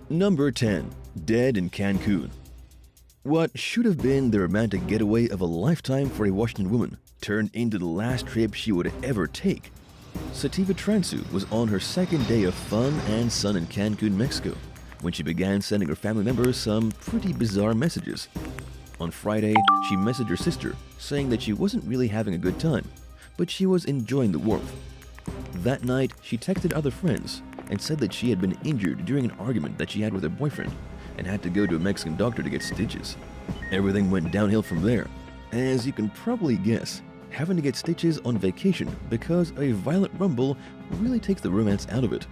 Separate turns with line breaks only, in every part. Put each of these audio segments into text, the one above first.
Number 10. Dead in Cancun. What should have been the romantic getaway of a lifetime for a Washington woman turned into the last trip she would ever take. Sativa Transu was on her second day of fun and sun in Cancun, Mexico, when she began sending her family members some pretty bizarre messages. On Friday, she messaged her sister saying that she wasn't really having a good time, but she was enjoying the warmth. That night, she texted other friends and said that she had been injured during an argument that she had with her boyfriend and had to go to a Mexican doctor to get stitches. Everything went downhill from there. As you can probably guess, having to get stitches on vacation because a violent rumble really takes the romance out of it.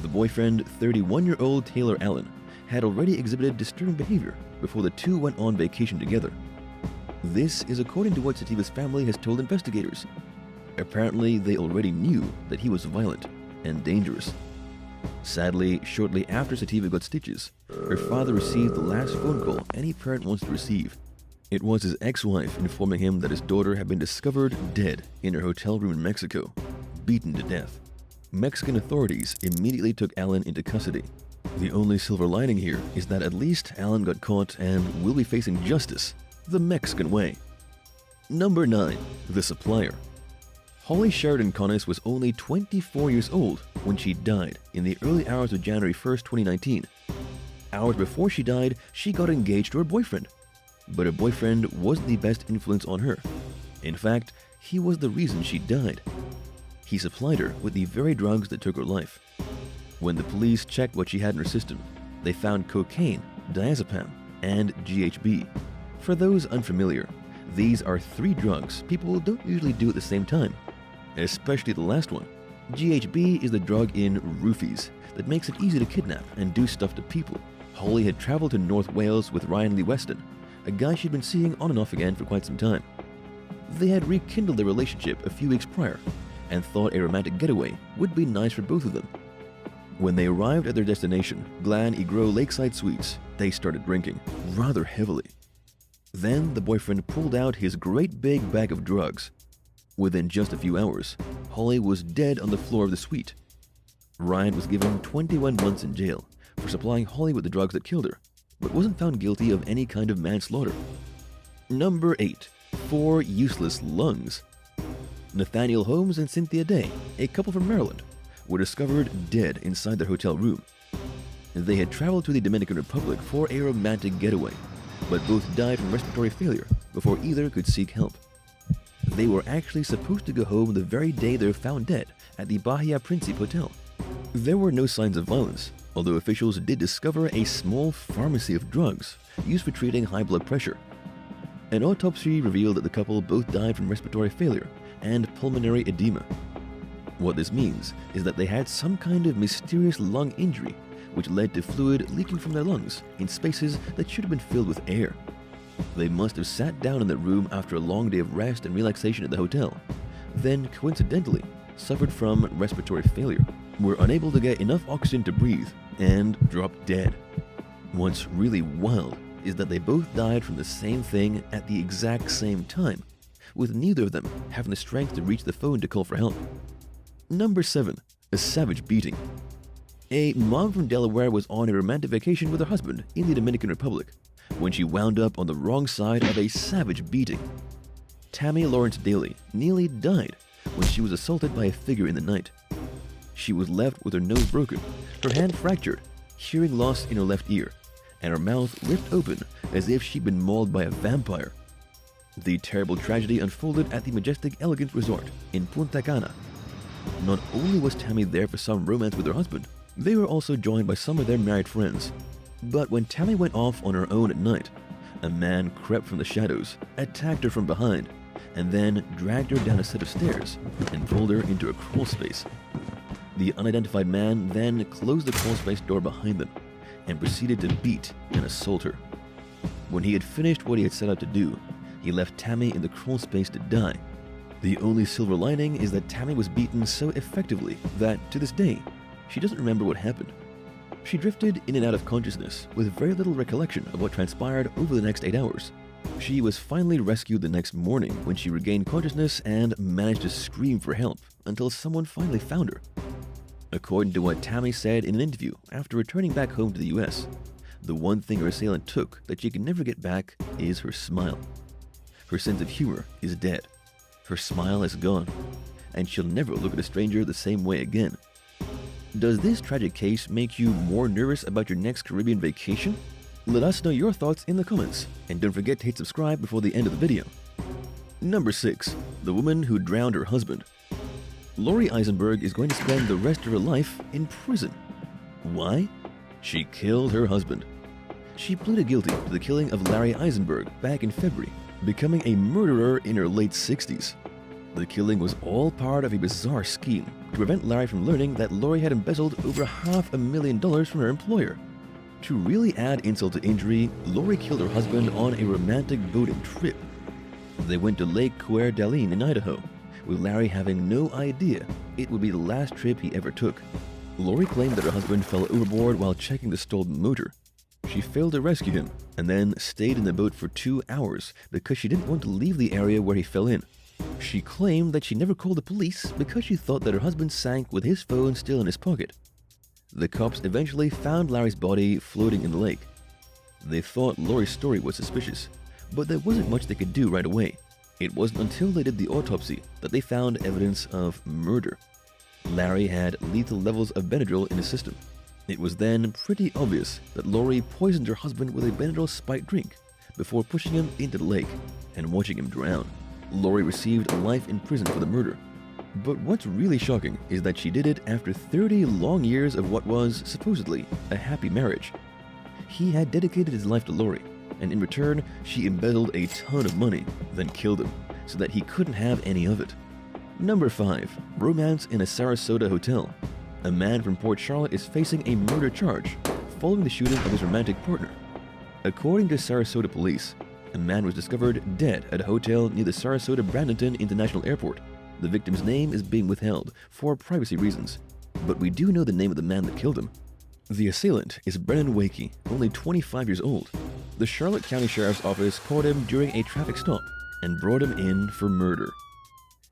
The boyfriend, 31-year-old Taylor Allen, had already exhibited disturbing behavior before the two went on vacation together. This is according to what Sativa's family has told investigators. Apparently, they already knew that he was violent and dangerous. Sadly, shortly after Sativa got stitches, her father received the last phone call any parent wants to receive. It was his ex-wife informing him that his daughter had been discovered dead in her hotel room in Mexico, beaten to death. Mexican authorities immediately took Allen into custody. The only silver lining here is that at least Allen got caught and will be facing justice the Mexican way. Number 9. The Supplier. Holly Sheridan Connis was only 24 years old when she died in the early hours of January 1st, 2019. Hours before she died, she got engaged to her boyfriend. But her boyfriend wasn't the best influence on her. In fact, he was the reason she died. He supplied her with the very drugs that took her life. When the police checked what she had in her system, they found cocaine, diazepam, and GHB. For those unfamiliar, these are 3 drugs people don't usually do at the same time, especially the last one. GHB is the drug in roofies that makes it easy to kidnap and do stuff to people. Holly had traveled to North Wales with Ryan Lee Weston, a guy she'd been seeing on and off again for quite some time. They had rekindled their relationship a few weeks prior and thought a romantic getaway would be nice for both of them. When they arrived at their destination, Glen Egro Lakeside Suites, they started drinking rather heavily. Then the boyfriend pulled out his great big bag of drugs. Within just a few hours, Holly was dead on the floor of the suite. Ryan was given 21 months in jail for supplying Holly with the drugs that killed her, but wasn't found guilty of any kind of manslaughter. Number 8. 4 useless lungs. Nathaniel Holmes and Cynthia Day, a couple from Maryland, were discovered dead inside their hotel room. They had traveled to the Dominican Republic for a romantic getaway, but both died from respiratory failure before either could seek help. They were actually supposed to go home the very day they were found dead at the Bahia Principe Hotel. There were no signs of violence, although officials did discover a small pharmacy of drugs used for treating high blood pressure. An autopsy revealed that the couple both died from respiratory failure and pulmonary edema. What this means is that they had some kind of mysterious lung injury which led to fluid leaking from their lungs in spaces that should have been filled with air. They must have sat down in their room after a long day of rest and relaxation at the hotel, then coincidentally suffered from respiratory failure, were unable to get enough oxygen to breathe, and dropped dead. What's really wild is that they both died from the same thing at the exact same time, with neither of them having the strength to reach the phone to call for help. Number 7. A savage beating. A mom from Delaware was on a romantic vacation with her husband in the Dominican Republic when she wound up on the wrong side of a savage beating. Tammy Lawrence Daly nearly died when she was assaulted by a figure in the night. She was left with her nose broken, her hand fractured, hearing loss in her left ear, and her mouth ripped open as if she'd been mauled by a vampire. The terrible tragedy unfolded at the Majestic Elegance Resort in Punta Cana. Not only was Tammy there for some romance with her husband, they were also joined by some of their married friends. But when Tammy went off on her own at night, a man crept from the shadows, attacked her from behind, and then dragged her down a set of stairs and pulled her into a crawl space. The unidentified man then closed the crawl space door behind them and proceeded to beat and assault her. When he had finished what he had set out to do, he left Tammy in the crawl space to die. The only silver lining is that Tammy was beaten so effectively that, to this day, she doesn't remember what happened. She drifted in and out of consciousness with very little recollection of what transpired over the next 8 hours. She was finally rescued the next morning when she regained consciousness and managed to scream for help until someone finally found her. According to what Tammy said in an interview after returning back home to the US, the one thing her assailant took that she can never get back is her smile. Her sense of humor is dead. Her smile is gone, and she'll never look at a stranger the same way again. Does this tragic case make you more nervous about your next Caribbean vacation? Let us know your thoughts in the comments, and don't forget to hit subscribe before the end of the video. Number 6. The woman who drowned her husband. Lori Eisenberg is going to spend the rest of her life in prison. Why? She killed her husband. She pleaded guilty to the killing of Larry Eisenberg back in February, becoming a murderer in her late 60s. The killing was all part of a bizarre scheme to prevent Larry from learning that Lori had embezzled over $500,000 from her employer. To really add insult to injury, Lori killed her husband on a romantic boating trip. They went to Lake Coeur d'Alene in Idaho, with Larry having no idea it would be the last trip he ever took. Lori claimed that her husband fell overboard while checking the stolen motor. She failed to rescue him and then stayed in the boat for 2 hours because she didn't want to leave the area where he fell in. She claimed that she never called the police because she thought that her husband sank with his phone still in his pocket. The cops eventually found Larry's body floating in the lake. They thought Lori's story was suspicious, but there wasn't much they could do right away. It wasn't until they did the autopsy that they found evidence of murder. Larry had lethal levels of Benadryl in his system. It was then pretty obvious that Lori poisoned her husband with a Benadryl spiked drink before pushing him into the lake and watching him drown. Lori received life in prison for the murder. But what's really shocking is that she did it after 30 long years of what was, supposedly, a happy marriage. He had dedicated his life to Lori, and in return, she embezzled a ton of money, then killed him, so that he couldn't have any of it. Number 5. Romance in a Sarasota hotel. A man from Port Charlotte is facing a murder charge following the shooting of his romantic partner. According to Sarasota police, a man was discovered dead at a hotel near the Sarasota-Bradenton International Airport. The victim's name is being withheld for privacy reasons, but we do know the name of the man that killed him. The assailant is Brennan Wakey, only 25 years old. The Charlotte County Sheriff's Office caught him during a traffic stop and brought him in for murder.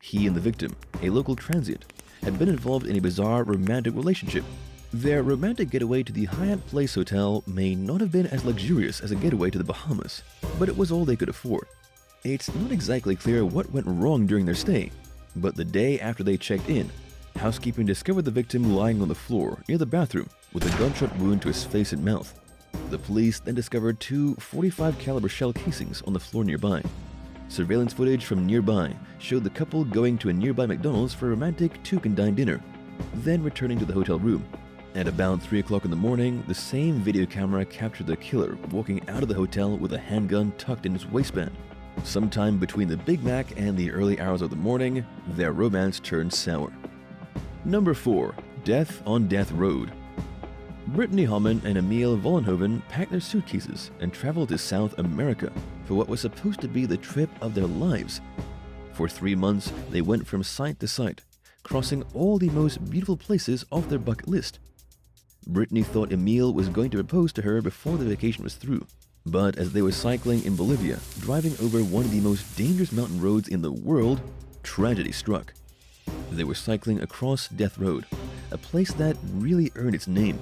He and the victim, a local transient, had been involved in a bizarre romantic relationship. Their romantic getaway to the Hyatt Place Hotel may not have been as luxurious as a getaway to the Bahamas, but it was all they could afford. It's not exactly clear what went wrong during their stay, but the day after they checked in, housekeeping discovered the victim lying on the floor near the bathroom with a gunshot wound to his face and mouth. The police then discovered 2 .45 caliber shell casings on the floor nearby. Surveillance footage from nearby showed the couple going to a nearby McDonald's for a romantic toque-and-dine dinner, then returning to the hotel room. At about 3 o'clock in the morning, the same video camera captured the killer walking out of the hotel with a handgun tucked in his waistband. Sometime between the Big Mac and the early hours of the morning, their romance turned sour. Number 4. Death on Death Road. Brittany Homan and Emil Vollenhoven packed their suitcases and traveled to South America for what was supposed to be the trip of their lives. For 3 months, they went from site to site, crossing all the most beautiful places off their bucket list. Brittany thought Emil was going to propose to her before the vacation was through, but as they were cycling in Bolivia, driving over one of the most dangerous mountain roads in the world, tragedy struck. They were cycling across Death Road, a place that really earned its name.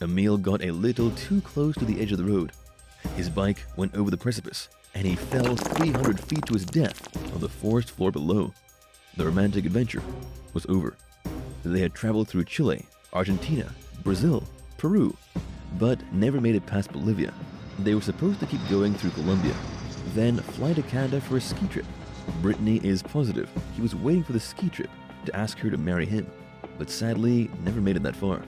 Emil got a little too close to the edge of the road. His bike went over the precipice, and he fell 300 feet to his death on the forest floor below. The romantic adventure was over. They had traveled through Chile, Argentina, Brazil, Peru, but never made it past Bolivia. They were supposed to keep going through Colombia, then fly to Canada for a ski trip. Brittany is positive he was waiting for the ski trip to ask her to marry him, but sadly never made it that far.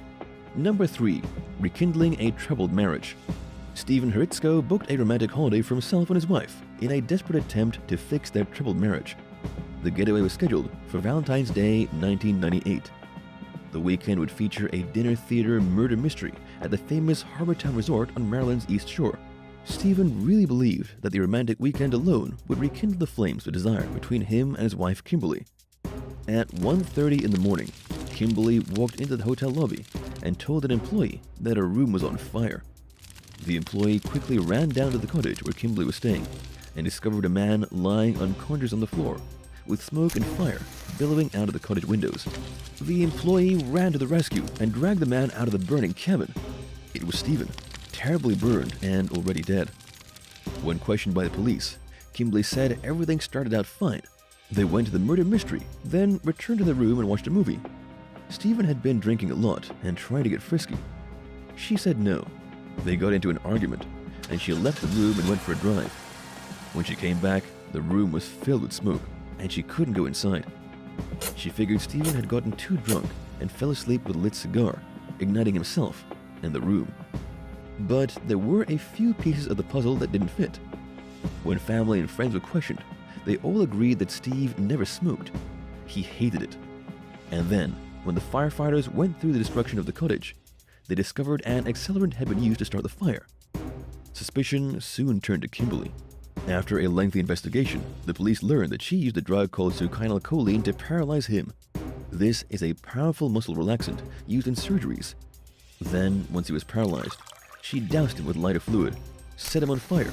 Number 3. Rekindling a troubled marriage. Stephen Heritzko booked a romantic holiday for himself and his wife in a desperate attempt to fix their troubled marriage. The getaway was scheduled for Valentine's Day 1998. The weekend would feature a dinner theater murder mystery at the famous Harbortown Resort on Maryland's East Shore. Stephen really believed that the romantic weekend alone would rekindle the flames of desire between him and his wife Kimberly. At 1:30 in the morning, Kimberly walked into the hotel lobby and told an employee that her room was on fire. The employee quickly ran down to the cottage where Kimberly was staying and discovered a man lying unconscious on the floor with smoke and fire billowing out of the cottage windows. The employee ran to the rescue and dragged the man out of the burning cabin. It was Stephen, terribly burned and already dead. When questioned by the police, Kimberly said everything started out fine. They went to the murder mystery, then returned to their room and watched a movie. Stephen had been drinking a lot and trying to get frisky. She said no. They got into an argument, and she left the room and went for a drive. When she came back, the room was filled with smoke, and she couldn't go inside. She figured Stephen had gotten too drunk and fell asleep with a lit cigar, igniting himself and the room. But there were a few pieces of the puzzle that didn't fit. When family and friends were questioned, they all agreed that Steve never smoked. He hated it. And then, when the firefighters went through the destruction of the cottage, they discovered an accelerant had been used to start the fire. Suspicion soon turned to Kimberly. After a lengthy investigation, the police learned that she used a drug called succinylcholine to paralyze him. This is a powerful muscle relaxant used in surgeries. Then, once he was paralyzed, she doused him with lighter fluid, set him on fire,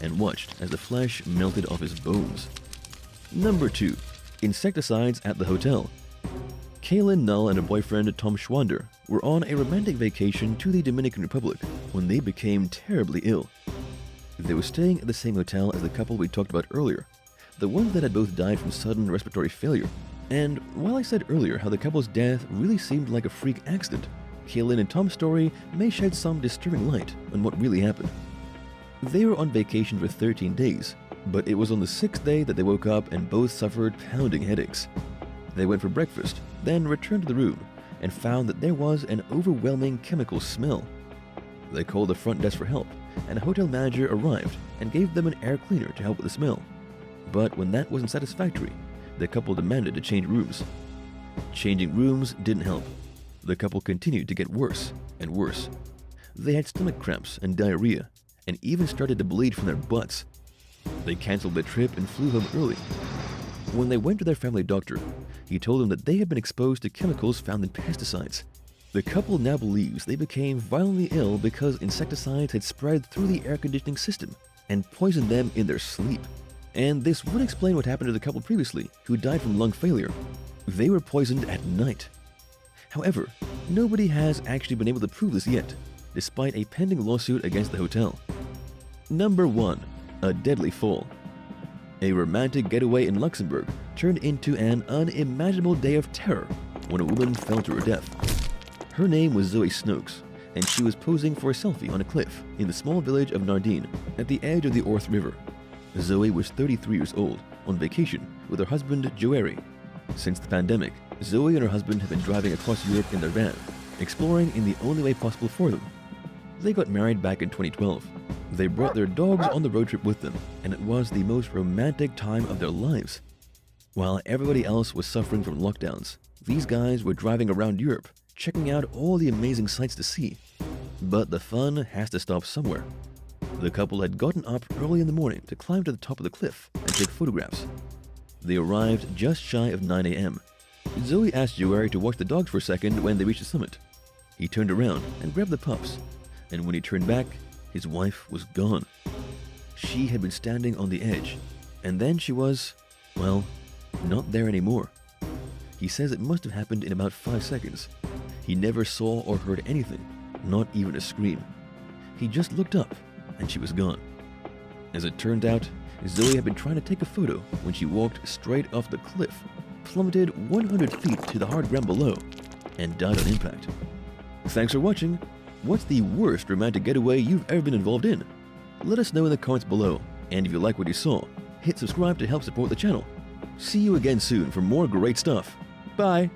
and watched as the flesh melted off his bones. Number 2. Insecticides at the hotel. Kaylin Null and her boyfriend Tom Schwander were on a romantic vacation to the Dominican Republic when they became terribly ill. They were staying at the same hotel as the couple we talked about earlier, the ones that had both died from sudden respiratory failure. And while I said earlier how the couple's death really seemed like a freak accident, Kaylin and Tom's story may shed some disturbing light on what really happened. They were on vacation for 13 days, but it was on the 6th day that they woke up and both suffered pounding headaches. They went for breakfast, then returned to the room and found that there was an overwhelming chemical smell. They called the front desk for help, and a hotel manager arrived and gave them an air cleaner to help with the smell. But when that wasn't satisfactory, the couple demanded to change rooms. Changing rooms didn't help. The couple continued to get worse and worse. They had stomach cramps and diarrhea, and even started to bleed from their butts. They canceled their trip and flew home early. When they went to their family doctor, he told them that they had been exposed to chemicals found in pesticides. The couple now believes they became violently ill because insecticides had spread through the air conditioning system and poisoned them in their sleep. And this would explain what happened to the couple previously, who died from lung failure. They were poisoned at night. However, nobody has actually been able to prove this yet, despite a pending lawsuit against the hotel. Number 1. A deadly fall. A romantic getaway in Luxembourg turned into an unimaginable day of terror when a woman fell to her death. Her name was Zoe Snokes, and she was posing for a selfie on a cliff in the small village of Nardine at the edge of the Orth River. Zoe was 33 years old, on vacation with her husband Joeri. Since the pandemic, Zoe and her husband have been driving across Europe in their van, exploring in the only way possible for them. They got married back in 2012. They brought their dogs on the road trip with them, and it was the most romantic time of their lives. While everybody else was suffering from lockdowns, these guys were driving around Europe, checking out all the amazing sights to see. But the fun has to stop somewhere. The couple had gotten up early in the morning to climb to the top of the cliff and take photographs. They arrived just shy of 9 a.m. Zoe asked Joeri to watch the dogs for a second when they reached the summit. He turned around and grabbed the pups, and when he turned back, his wife was gone. She had been standing on the edge, and then she was, well, not there anymore. He says it must have happened in about 5 seconds. He never saw or heard anything, not even a scream. He just looked up, and she was gone. As it turned out, Zoe had been trying to take a photo when she walked straight off the cliff, plummeted 100 feet to the hard ground below, and died on impact. Thanks for watching. What's the worst romantic getaway you've ever been involved in? Let us know in the comments below, and if you like what you saw, hit subscribe to help support the channel. See you again soon for more great stuff. Bye!